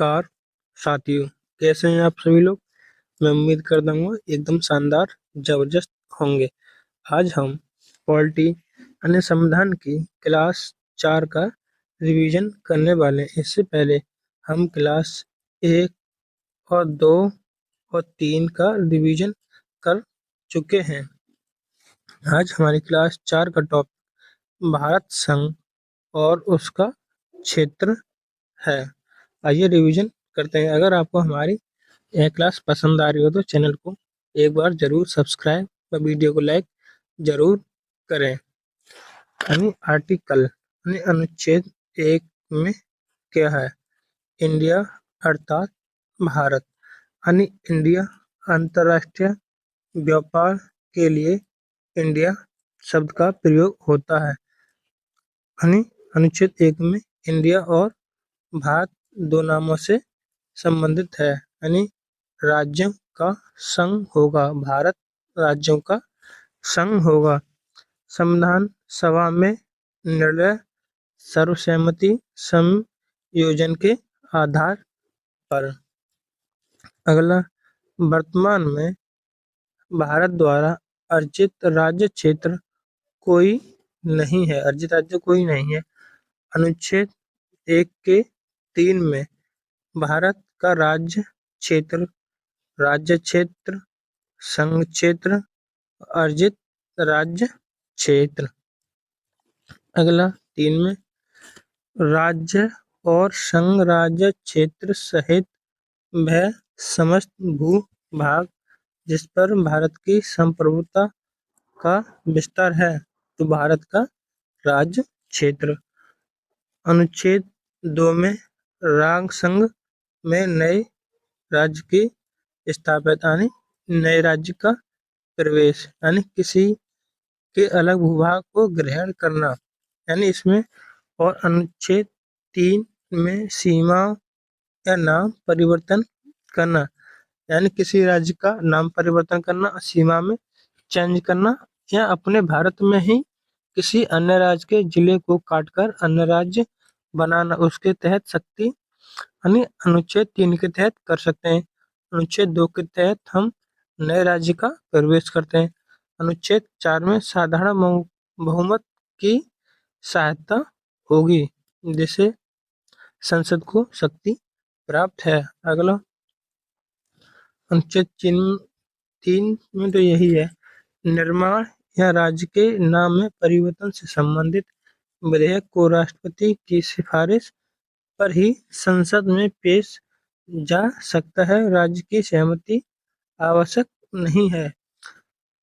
नमस्कार साथियों, कैसे हैं आप सभी लोग। मैं उम्मीद करता हूँ एकदम शानदार जबरदस्त होंगे। आज हम पॉलिटी यानी संविधान की क्लास 4 का रिवीजन करने वाले हैं। इससे पहले हम क्लास 1 और 2 और 3 का रिवीजन कर चुके हैं। आज हमारी क्लास 4 का टॉपिक भारत संघ और उसका क्षेत्र है। आइए रिवीजन करते हैं। अगर आपको हमारी यह क्लास पसंद आ रही हो तो चैनल को एक बार जरूर सब्सक्राइब और वीडियो को लाइक जरूर करें। आर्टिकल अनुच्छेद 1 में क्या है? इंडिया अर्थात भारत इंडिया अंतर्राष्ट्रीय व्यापार के लिए इंडिया शब्द का प्रयोग होता है। अनुच्छेद 1 में इंडिया और भारत दो नामों से संबंधित है। राज्यों का संघ होगा, भारत राज्यों का संघ होगा। संविधान सभा में निर्णय सर्वसम्मति संयोजन के आधार पर। अगला, वर्तमान में भारत द्वारा अर्जित राज्य क्षेत्र कोई नहीं है। अर्जित राज्य कोई नहीं है। अनुच्छेद 1 के 3 में भारत का राज्य क्षेत्र, संघ क्षेत्र, अर्जित राज्य क्षेत्र। अगला 3 में राज्य और संघ राज्य क्षेत्र सहित वह समस्त भू-भाग जिस पर भारत की संप्रभुता का विस्तार है तो भारत का राज्य क्षेत्र। अनुच्छेद 2 में राग संघ में नए राज्य की स्थापना नए राज्य का प्रवेश किसी के अलग भूभाग को ग्रहण करना इसमें। और अनुच्छेद 3 में सीमा या नाम परिवर्तन करना किसी राज्य का नाम परिवर्तन करना, सीमा में चेंज करना या अपने भारत में ही किसी अन्य राज्य के जिले को काटकर अन्य राज्य बनाना, उसके तहत शक्ति अनुच्छेद 3 के तहत कर सकते हैं। अनुच्छेद 2 के तहत हम नए राज्य का प्रवेश करते हैं। अनुच्छेद 4 में साधारण बहुमत की सहायता होगी जिससे संसद को शक्ति प्राप्त है। अगला अनुच्छेद 3 में तो यही है, निर्माण या राज्य के नाम में परिवर्तन से संबंधित विधेयक को राष्ट्रपति की सिफारिश पर ही संसद में पेश जा सकता है। राज्य की सहमति आवश्यक नहीं है।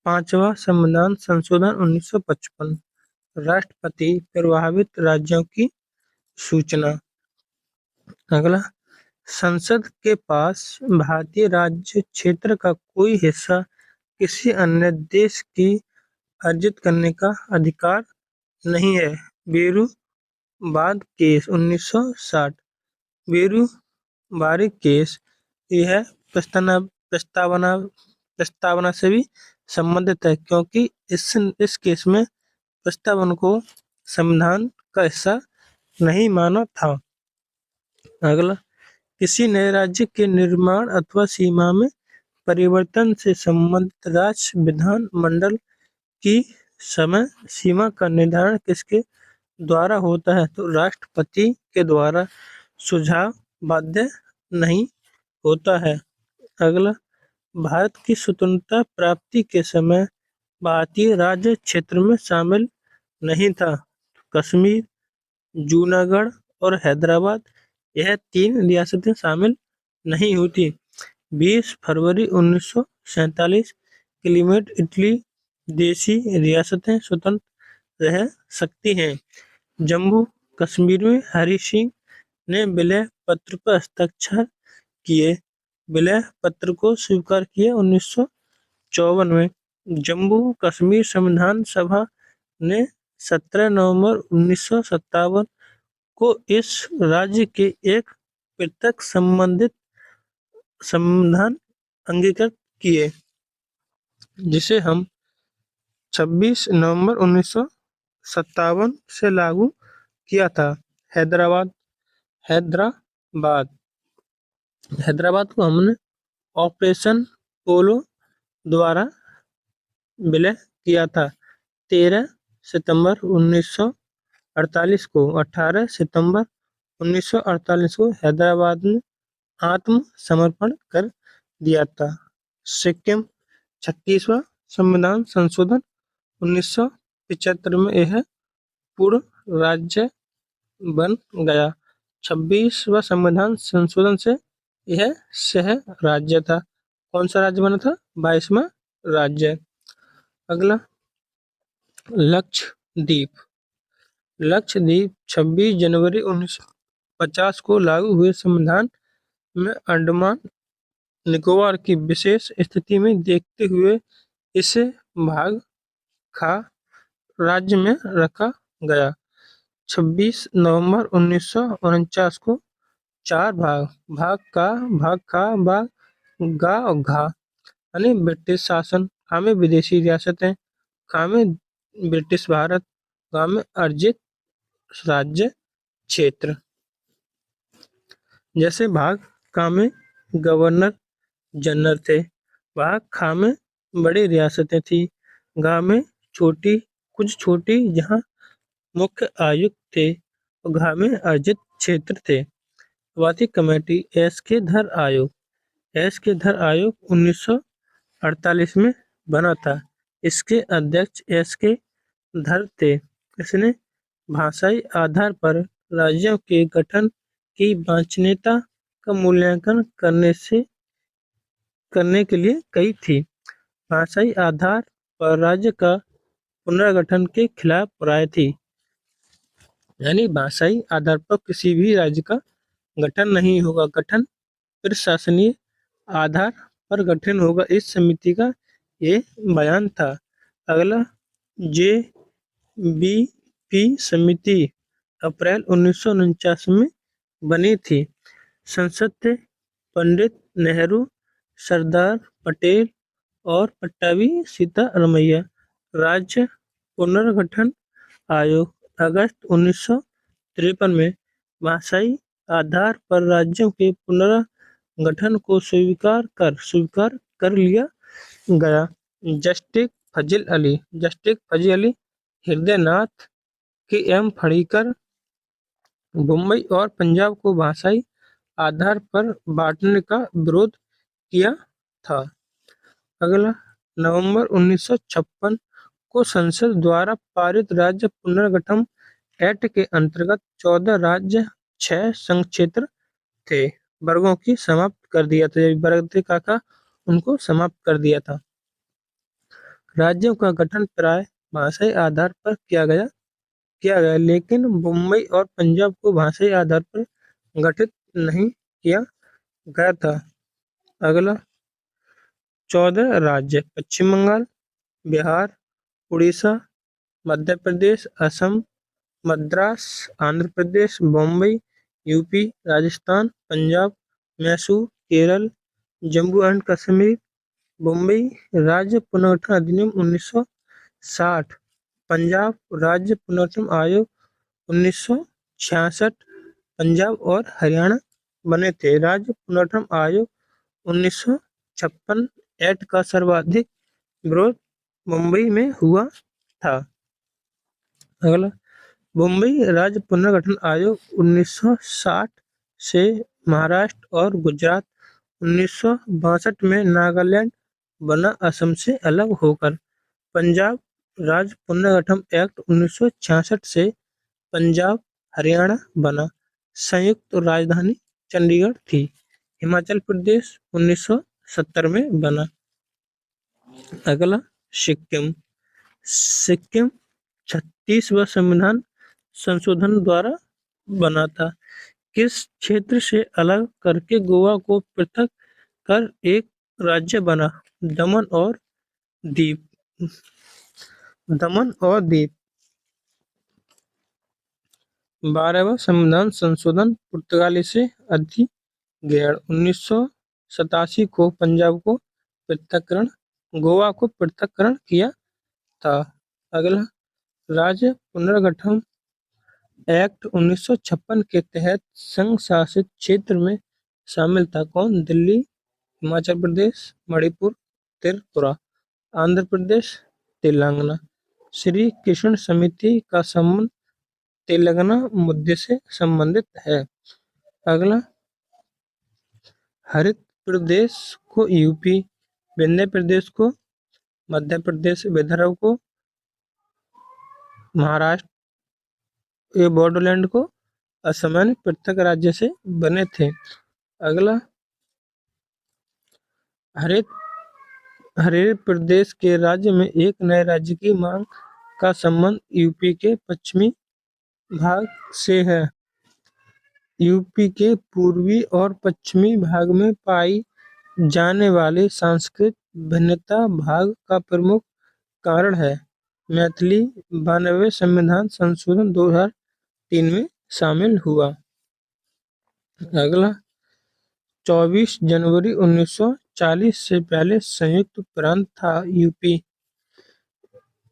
5वां संविधान संशोधन 1955। राष्ट्रपति प्रभावित राज्यों की सूचना। अगला, संसद के पास भारतीय राज्य क्षेत्र का कोई हिस्सा किसी अन्य देश की अर्जित करने का अधिकार नहीं है। बेरूबाद केस 1960। बेरूबाद केस यह प्रस्तावना से भी संबंधित है क्योंकि इस केस में प्रस्तावना को संविधान का हिस्सा नहीं माना था। अगला, किसी नए राज्य के निर्माण अथवा सीमा में परिवर्तन से संबंधित राज्य विधान मंडल की समय सीमा का निर्धारण किसके द्वारा होता है तो राष्ट्रपति के द्वारा। सुझाव बाध्य नहीं होता है। अगला, भारत की स्वतंत्रता प्राप्ति के समय भारतीय राज्य क्षेत्र में शामिल नहीं था। कश्मीर, जूनागढ़ और हैदराबाद यह 3 रियासतें शामिल नहीं होती। 20 फरवरी 1947 क्लीमेट इटली देशी रियासतें स्वतंत्र रह सकती हैं। जम्मू कश्मीर में हरि सिंह ने विलय पत्र पर हस्ताक्षर किए। विलय पत्र को स्वीकार किया 1954 में। जम्मू कश्मीर संविधान सभा ने 17 नवंबर 1957 को इस राज्य के एक पृथक संबंधित संविधान अंगीकृत किए जिसे हम 26 नवंबर 1957 से लागू किया था। हैदराबाद हैदराबाद को हमने ऑपरेशन पोलो द्वारा विलय किया था। 13 सितंबर 1948 को 18 सितंबर 1948 को हैदराबाद ने आत्मसमर्पण कर दिया था। सिक्किम 36वां संविधान संशोधन 1975 में यह पूर्ण राज्य बन गया। 26वां संविधान संशोधन से यह सह राज्य था। कौन सा राज्य बना था? 22वां राज्य। अगला, लक्षद्वीप। लक्षद्वीप 26 जनवरी 1950 को लागू हुए संविधान में अंडमान निकोबार की विशेष स्थिति में देखते हुए इसे भाग खा राज्य में रखा गया। 26 नवंबर 1949 को 4 भाग, भाग का, भाग खा, भाग गा और घा, यानी ब्रिटिश शासन, खा में विदेशी रियासतें, खा में ब्रिटिश भारत, गा में अर्जित राज्य क्षेत्र। जैसे भाग का में गवर्नर जनरल थे, भाग खा में बड़ी रियासतें थी, गा में कुछ छोटी जहां मुख्य आयुक्त थे, और घा में अर्जित क्षेत्र थे। वाती कमेटी एस के धर आयोग। एस के धर आयोग 1948 में बना था। इसके अध्यक्ष एस के धर थे। इसने भाषाई आधार पर राज्यों के गठन की वांछनीयता का मूल्यांकन करने के लिए कही थी। भाषाई आधार पर राज्य का पुनर्गठन के खिलाफ राय थी। यानी भाषाई आधार पर किसी भी राज्य का गठन नहीं होगा, गठन प्रशासनीय आधार पर गठन होगा, इस समिति का ये बयान था। अगला, जे बी पी समिति अप्रैल 1949 में बनी थी। संसद थे पंडित नेहरू, सरदार पटेल और पट्टाभी सीतारमैया। राज्य पुनर्गठन आयोग अगस्त 1953 में भाषाई आधार पर राज्यों के पुनर्गठन को स्वीकार कर लिया गया। जस्टिस फजील अली, हृदयनाथ के एम फणिकर, मुंबई और पंजाब को भाषाई आधार पर बांटने का विरोध किया था। अगला, नवंबर 1956 को संसद द्वारा पारित राज्य पुनर्गठन एक्ट के अंतर्गत 14 राज्य 6 संघ क्षेत्र थे वर्गों की समाप्त कर दिया था। वर्ग थे काका, उनको समाप्त कर दिया था। राज्यों का गठन प्राय भाषाई आधार पर किया गया, लेकिन मुंबई और पंजाब को भाषाई आधार पर गठित नहीं किया गया था। अगला, 14 राज्य पश्चिम बंगाल, बिहार, उड़ीसा, मध्य प्रदेश, असम, मद्रास, आंध्र प्रदेश, बम्बई, यूपी, राजस्थान, पंजाब, मैसूर, केरल, जम्मू एंड कश्मीर। मुंबई राज्य पुनर्गठन अधिनियम 1960, पंजाब राज्य पुनर्गठन आयोग 1966, पंजाब और हरियाणा बने थे। राज्य पुनर्गठन आयोग 1956 एक्ट का सर्वाधिक विरोध मुंबई में हुआ था। अगला, मुंबई राज्य पुनर्गठन आयोग 1960 से महाराष्ट्र और गुजरात, 1962 में नागालैंड बना असम से अलग होकर। पंजाब राज्य पुनर्गठन एक्ट 1966 से पंजाब हरियाणा बना। संयुक्त राजधानी चंडीगढ़ थी। हिमाचल प्रदेश 1970 में बना। अगला, सिक्किम 36वां संविधान संशोधन द्वारा बना था। किस क्षेत्र से अलग करके गोवा को पृथक कर एक राज्य बना? दमन और दीव। 12वां संविधान संशोधन पुर्तगाली से अधिग्रहण 1987 को पंजाब को पृथककरण, गोवा को पृथककरण किया था। अगला, राज्य पुनर्गठन एक्ट 1956 के तहत संघ शासित क्षेत्र में शामिल था। कौन? दिल्ली, हिमाचल प्रदेश, मणिपुर, त्रिपुरा, आंध्र प्रदेश, तेलंगाना। श्री कृष्ण समिति का संबंध तेलंगाना मुद्दे से संबंधित है। अगला, हरित प्रदेश को यूपी, विंध्य प्रदेश को मध्य प्रदेश, विदर्भ को महाराष्ट्र, ये बॉडोलैंड को असामान्य पृथक राज्य से बने थे। अगला, हरित हरित प्रदेश के राज्य में एक नए राज्य की मांग का संबंध यूपी के पश्चिमी भाग से है। यूपी के पूर्वी और पश्चिमी भाग में पाई जाने वाली सांस्कृतिक भिन्नता भाग का प्रमुख कारण है। मैथिली 92वें संविधान संशोधन 2003 में शामिल हुआ। अगला, 24 जनवरी 1940 से पहले संयुक्त प्रांत था यूपी।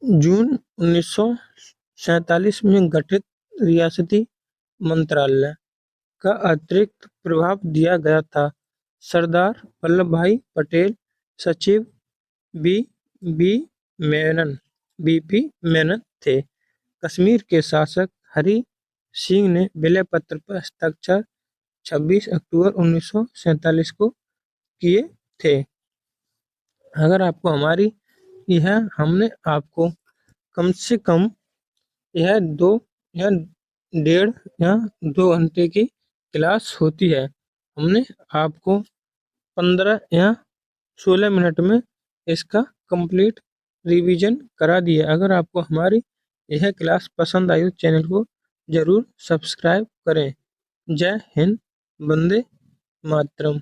जून 1947 में गठित रियासती मंत्रालय का अतिरिक्त प्रभाव दिया गया था। सरदार वल्लभ भाई पटेल सचिव बीपी मेनन थे। कश्मीर के शासक हरि सिंह ने विलय पत्र पर हस्ताक्षर 26 अक्टूबर 1947 को किए थे। अगर आपको हमारी हमने आपको कम से कम यह 1.5 घंटे की क्लास होती है। हमने आपको 15 या 16 मिनट में इसका कंप्लीट रिवीजन करा दिया। अगर आपको हमारी यह क्लास पसंद आई तो चैनल को जरूर सब्सक्राइब करें। जय हिंद, वंदे मातरम।